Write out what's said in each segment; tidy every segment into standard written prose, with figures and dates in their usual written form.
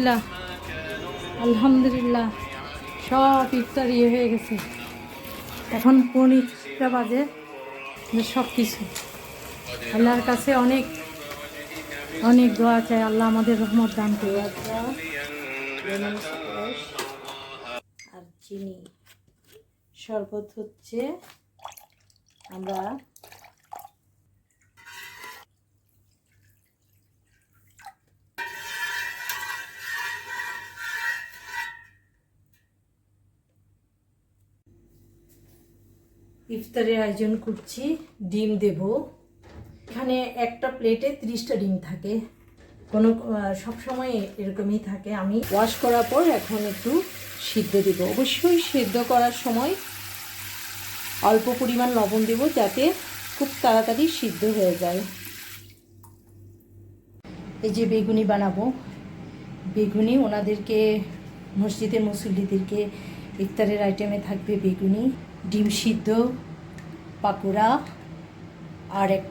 আলহামদুলিল্লাহ, আলহামদুলিল্লাহ সব ইফতার হয়ে গেছে। এখন 5:30 বাজে। সব কিছু আল্লাহর কাছে অনেক অনেক দোয়া চাই, আল্লাহ আমাদের রহমত দান করে। আর চিনি শরবত হচ্ছে। আমরা ইফতারের আয়োজন করছি। ডিম দেব। এখানে একটা প্লেটে 30টা ডিম থাকে, কোনো সবসময় এরকমই থাকে। আমি ওয়াশ করার পর এখন একটু সিদ্ধ দেব। অবশ্যই সিদ্ধ করার সময় অল্প পরিমাণ লবণ দেব, যাতে খুব তাড়াতাড়ি সিদ্ধ হয়ে যায়। এই যে বেগুনি বানাবো, বেগুনি ওনাদেরকে মসজিদে মুসল্লিদেরকে ইফতারের আইটেমে থাকবে বেগুনি, ডিম সিদ্ধ, পাকোড়া আর এক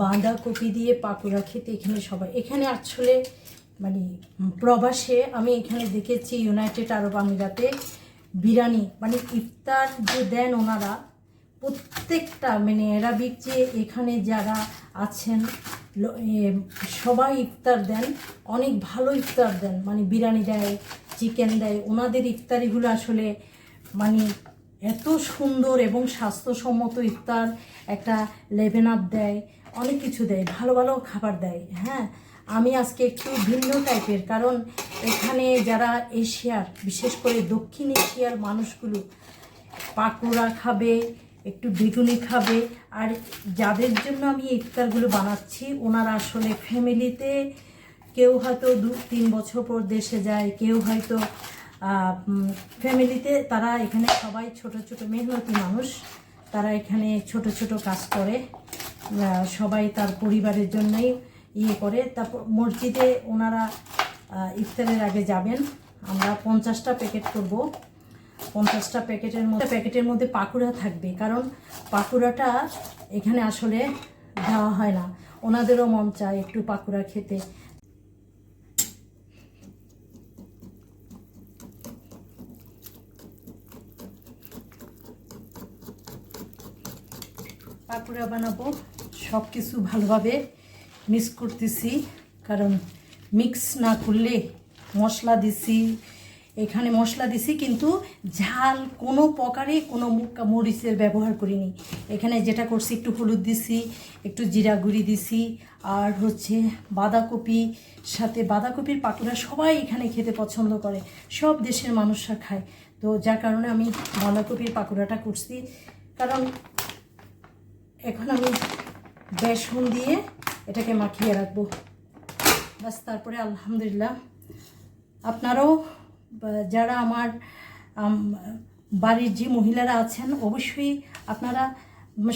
বাঁধাকপি দিয়ে পাকোড়া খেতে এখানে সবাই। এখানে আসলে মানে প্রবাসে আমি এখানে দেখেছি ইউনাইটেড আরব আমিরাতে বিরিয়ানি মানে ইফতার যে দেন ওনারা, প্রত্যেকটা মানে অ্যারাবিক যে এখানে যারা আছেন সবাই ইফতার দেন, অনেক ভালো ইফতার দেন। মানে বিরিয়ানি দেয়, চিকেন দেয়। ওনাদের ইফতারিগুলো আসলে মানে এত সুন্দর এবং স্বাস্থ্যসম্মত ইফতার। একটা লেভেন আপ দেয়, অনেক কিছু দেয়, ভালো ভালো খাবার দেয়। হ্যাঁ, আমি আজকে একটু ভিন্ন টাইপের, কারণ এখানে যারা এশিয়ার, বিশেষ করে দক্ষিণ এশিয়ার মানুষগুলো পাকোড়া খাবে, একটু বেগুনি খাবে। আর যাদের জন্য আমি ইফতারগুলো বানাচ্ছি ওনারা আসলে ফ্যামিলিতে কেউ হয়তো 2-3 বছর পর দেশে যায়, কেউ হয়তো ফ্যামিলিতে তারা এখানে সবাই ছোট ছোট মেহনতি মানুষ, তারা এখানে ছোট ছোট কাজ করে, সবাই তার পরিবারের জন্যই করে। তারপর মসজিদে ওনারা ইফতারের আগে যাবেন। আমরা 50টা প্যাকেট করব। 50টা প্যাকেটের মধ্যে পাকোড়া থাকবে, কারণ পাকোড়াটা এখানে আসলে দেওয়া হয় না। ওনাদেরও মন চায় একটু পাকোড়া খেতে। পাকোড়া বানাবো, সব কিছু ভালোভাবে মিক্স করতেছি, কারণ মিক্স না করলে মশলা দিছি, এখানে মশলা দিছি কিন্তু ঝাল কোনো প্রকারে কোনো মরিচের ব্যবহার করিনি। এখানে যেটা করছি একটু হলুদ দিছি, একটু জিরা গুঁড়ি দিছি, আর হচ্ছে বাঁধাকপি সাথে, বাঁধাকপির পাকোড়া সবাই এখানে খেতে পছন্দ করে, সব দেশের মানুষরা খায়। তো যার কারণে আমি বাঁধাকপির পাকোড়াটা করছি। কারণ এখন আমি বেসন দিয়ে এটাকে মাখিয়ে রাখবো, বাস। তারপরে আলহামদুলিল্লাহ আপনারাও যারা আমার বাড়ির যে মহিলারা আছেন অবশ্যই আপনারা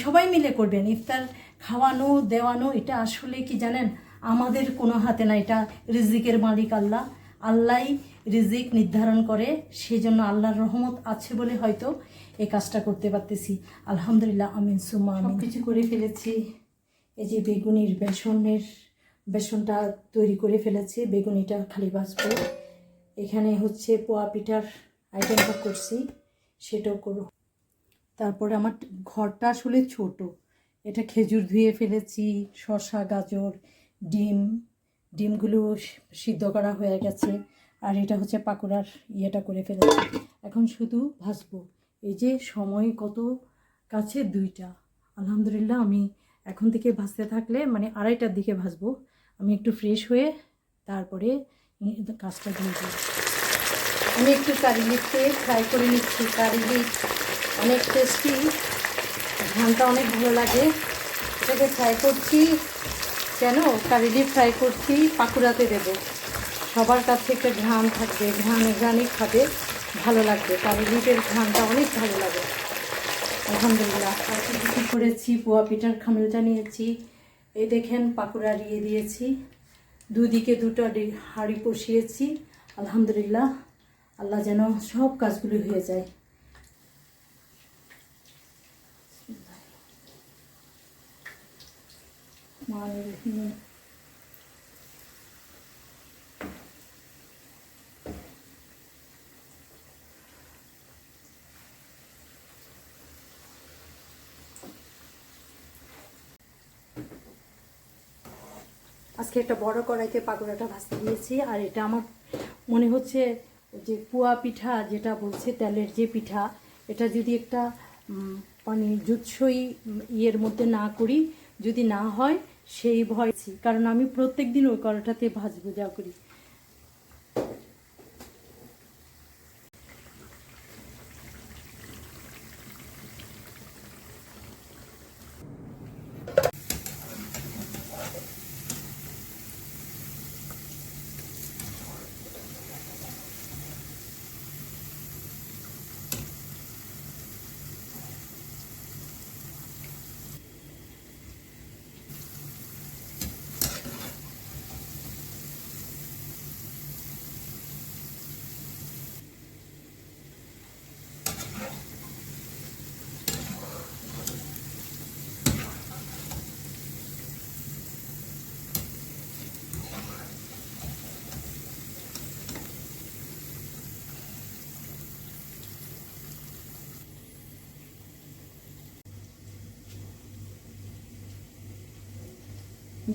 সবাই মিলে করবেন। ইফতার খাওয়ানো দেওয়ানো এটা আসলে কি জানেন, আমাদের কোনো হাতে না, এটা রিজিকের মালিক আল্লাহ। আল্লাহই রিজিক নির্ধারণ করে, সেই জন্য আল্লাহর রহমত আছে বলে হয়তো এই কাজটা করতে পারতেছি। আলহামদুলিল্লাহ, আমিন সুম্মা আমিন। কিছু করে ফেলেছি। এই যে বেসনটা তৈরি করে ফেলেছি, বেগুনিটা খালি ভাজবো। এখানে হচ্ছে পোয়া পিঠার আইটেমটা করছি, সেটাও করো। তারপরে আমার ঘরটা আসলে ছোট, এটা খেজুর ধুয়ে ফেলেছি, শসা, গাজর, ডিমগুলো সিদ্ধ করা হয়ে গেছে। আর এটা হচ্ছে পাকোড়ার ইয়েটা করে ফেলেছি, এখন শুধু ভাজবো। এই যে সময় কত কাছে, 2টা। আলহামদুলিল্লাহ, আমি এখন থেকে ভাজতে থাকলে মানে 2:30টার দিকে ভাজবো। আমি একটু ফ্রেশ হয়ে তারপরে কাজটা দিয়ে দিই। আমি একটু কারি লিপকে ফ্রাই করে নিচ্ছি। কারি লিপ অনেক টেস্টি, ঘ্রাণটা অনেক ভালো লাগে। এটাকে ফ্রাই করছি কেন, কারি লিপ ফ্রাই করছি পাকোড়াতে দেব। সবার কাছে একটা ঘ্রাণ থাকবে, ঘ্রাণই খাবে, ভালো লাগবে। কারি লিপের ঘ্রাণটা অনেক ভালো লাগে। আলহামদুলিল্লাহ, কিছু করেছি। পোয়া পিঠার খামিলটা নিয়েছি, এই দেখেন পাকোড়া দিয়েছি। দুদিকে 2টা হাঁড়ি বসিয়েছি। আলহামদুলিল্লাহ, আল্লাহ যেন সব কাজগুলো হয়ে যায়। রহিম। আজকে একটা বড় কড়াইতে পাকোড়াটা ভাজতে দিয়েছি, আর এটা আমার মনে হচ্ছে যে পুয়া পিঠা যেটা বলছে তেলের যে পিঠা, এটা যদি একটা মানে জুৎসই ইয়ের মধ্যে না করি, যদি না হয় সেই ভয়, কারণ আমি প্রত্যেক দিন ওই কড়াটাতে ভাজবো যা করি।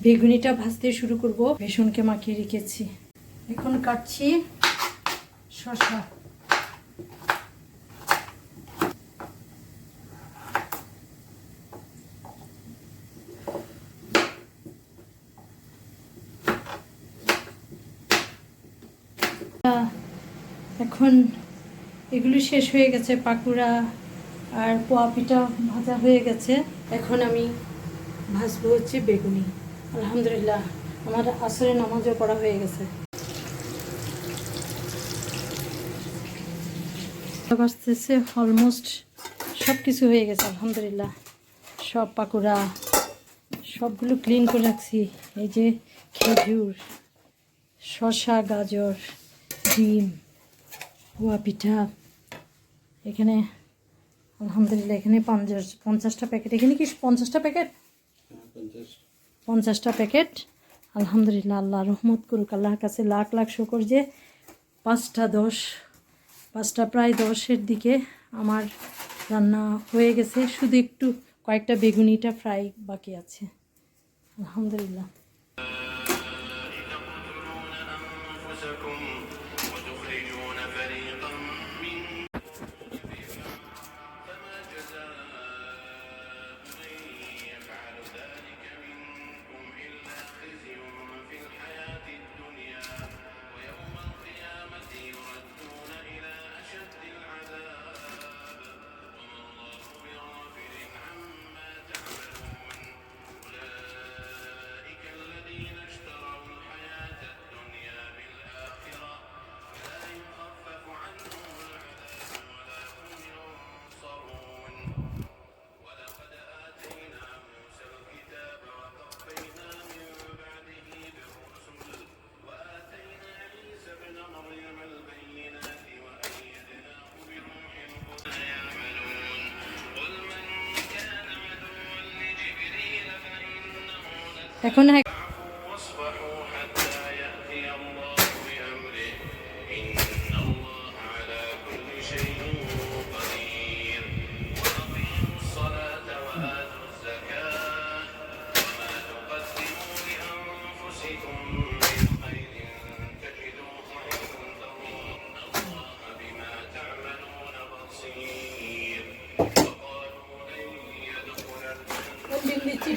বেগুনিটা ভাজতে শুরু করব। বেসনকে মাখিয়ে রেখেছি, এখন কাটছি শসা। এখন এগুলো শেষ হয়ে গেছে, পাকুড়া আর পোয়া পিঠা ভাজা হয়ে গেছে। এখন আমি ভাজবো হচ্ছে বেগুনি। আলহামদুলিল্লাহ আমার আসরে নামাজও পড়া হয়ে গেছে। ভাজতেছে, অলমোস্ট সব কিছু হয়ে গেছে আলহামদুলিল্লাহ। সব পাকুড়া সবগুলো ক্লিন করে রাখছি। এই যে খেজুর, শসা, গাজর, ডিম, পোয়া পিঠা, এখানে আলহামদুলিল্লাহ এখানে 50টা প্যাকেট। এখানে কি 50টা প্যাকেট? 50টা প্যাকেট। আলহামদুলিল্লাহ, আল্লাহ রহমত করুক। আল্লাহর কাছে লাখ লাখ শুকর যে 5টা প্রায় 10-এর দিকে আমার রান্না হয়ে গেছে। শুধু একটু কয়েকটা বেগুনিটা ফ্রাই বাকি আছে। আলহামদুলিল্লাহ। এখন ডিম দিচ্ছি,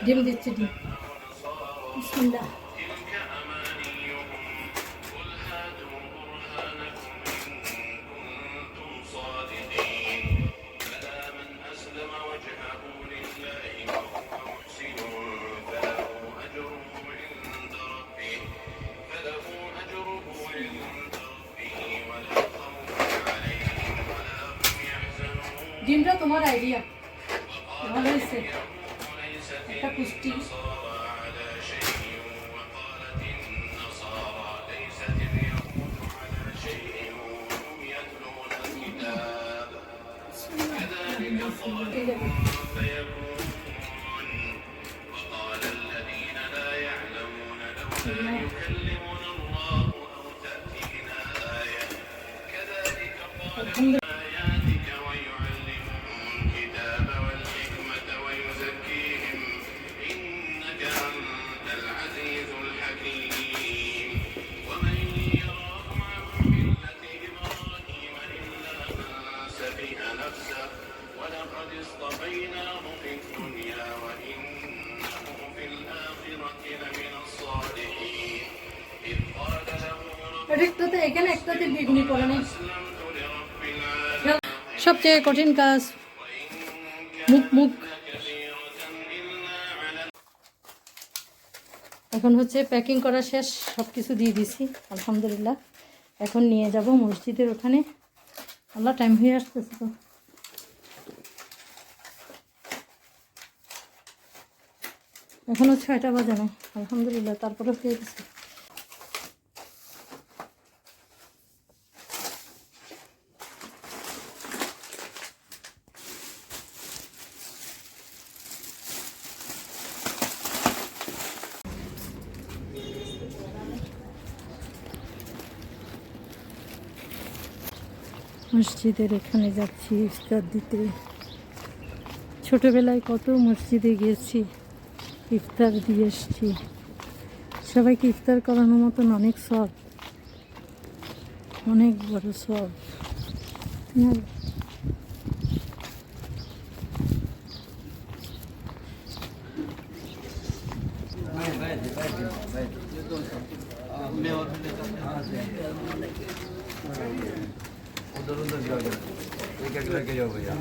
ডিম দিচ্ছি। বিসমিল্লাহ। ডিমটা তোমার আইডিয়া ভালো হয়েছে, একটা পুষ্টি। آياتك ويعلمهم الكتاب والحكمة ويزكيهم إنك أنت العزيز الحكيم ومن يرغب عن ملة إبراهيم إلا من سفه نفسه ولقد اصطفيناه في الدنيا وإنه في الآخرة لمن الصالحين إذ قال له একটাতে এখানে একটাতে বেগুনি পড়ে নেই। أسلمت لرب العالمين সবচেয়ে কঠিন কাজ মুখ মুখ। এখন হচ্ছে প্যাকিং করা শেষ, সব কিছু দিয়ে দিছি আলহামদুলিল্লাহ। এখন নিয়ে যাব মসজিদের ওখানে। আল্লাহ টাইম হয়ে আসতেছে তো। এখনও 6টা বাজে না আলহামদুলিল্লাহ, তারপরে হয়ে গেছে। মসজিদের এখানে যাচ্ছি ইফতার দিতে। ছোটবেলায় কত মসজিদে গিয়েছি, ইফতার দিয়ে এসছি। সবাইকে ইফতার করানোর মতন অনেক সব, অনেক বড় সব। उधर उधर जाओ एक एक करके जाओ भैया।